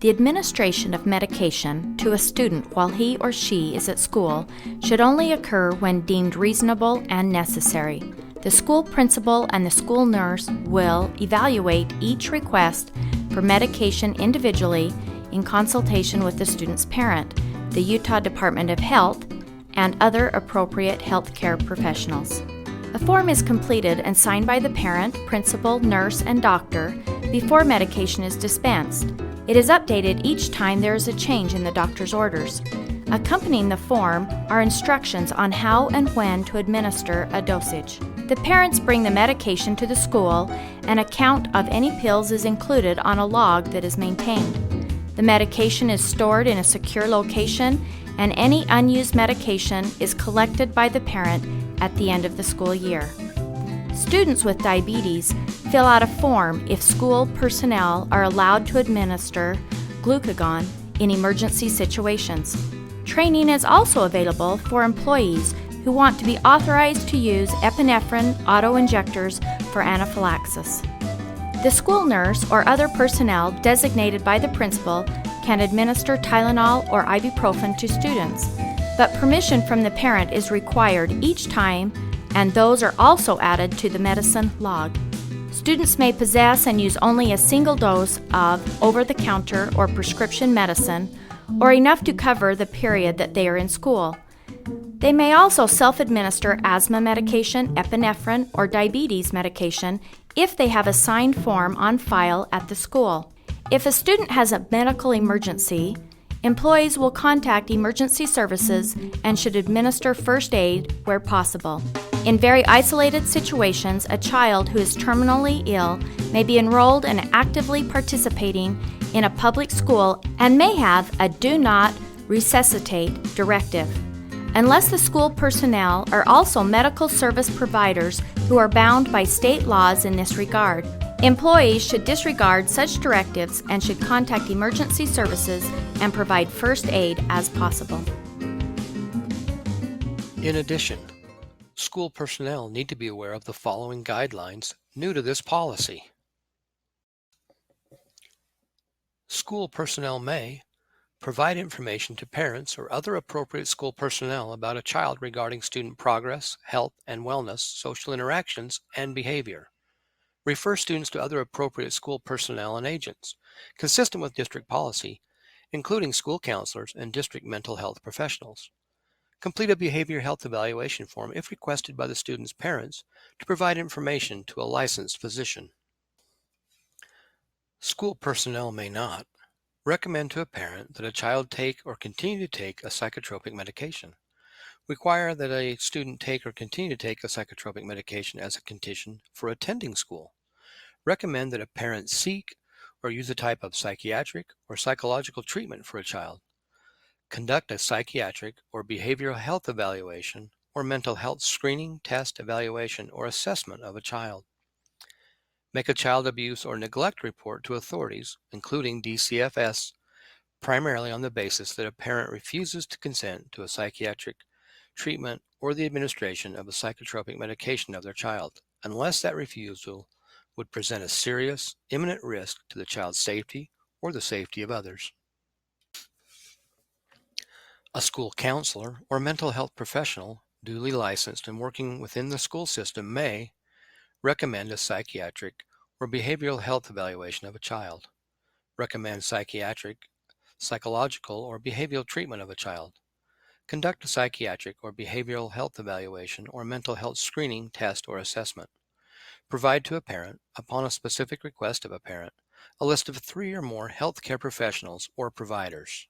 The administration of medication to a student while he or she is at school should only occur when deemed reasonable and necessary. The school principal and the school nurse will evaluate each request for medication individually in consultation with the student's parent, the Utah Department of Health, and other appropriate healthcare professionals. A form is completed and signed by the parent, principal, nurse, and doctor before medication is dispensed. It is updated each time there is a change in the doctor's orders. Accompanying the form are instructions on how and when to administer a dosage. The parents bring the medication to the school. An account of any pills is included on a log that is maintained. The medication is stored in a secure location, and any unused medication is collected by the parent at the end of the school year. Students with diabetes fill out a form if school personnel are allowed to administer glucagon in emergency situations. Training is also available for employees who want to be authorized to use epinephrine auto-injectors for anaphylaxis. The school nurse or other personnel designated by the principal can administer Tylenol or ibuprofen to students, but permission from the parent is required each time, and those are also added to the medicine log. Students may possess and use only a single dose of over-the-counter or prescription medicine, or enough to cover the period that they are in school. They may also self-administer asthma medication, epinephrine, or diabetes medication if they have a signed form on file at the school. If a student has a medical emergency, employees will contact emergency services and should administer first aid where possible. In very isolated situations, a child who is terminally ill may be enrolled and actively participating in a public school and may have a do not resuscitate directive. Unless the school personnel are also medical service providers who are bound by state laws in this regard, employees should disregard such directives and should contact emergency services and provide first aid as possible. In addition, school personnel need to be aware of the following guidelines new to this policy. School personnel may provide information to parents or other appropriate school personnel about a child regarding student progress, health and wellness, social interactions, and behavior. Refer students to other appropriate school personnel and agents, consistent with district policy, including school counselors and district mental health professionals. Complete a behavior health evaluation form if requested by the student's parents to provide information to a licensed physician. School personnel may not recommend to a parent that a child take or continue to take a psychotropic medication. Require that a student take or continue to take a psychotropic medication as a condition for attending school. Recommend that a parent seek or use a type of psychiatric or psychological treatment for a child. Conduct a psychiatric or behavioral health evaluation or mental health screening, test, evaluation, or assessment of a child. Make a child abuse or neglect report to authorities, including DCFS, primarily on the basis that a parent refuses to consent to a psychiatric treatment or the administration of a psychotropic medication of their child, unless that refusal would present a serious, imminent risk to the child's safety or the safety of others. A school counselor or mental health professional, duly licensed and working within the school system, may recommend a psychiatric or behavioral health evaluation of a child. Recommend psychiatric, psychological, or behavioral treatment of a child. Conduct a psychiatric or behavioral health evaluation or mental health screening, test, or assessment. Provide to a parent, upon a specific request of a parent, a list of 3 or more healthcare professionals or providers.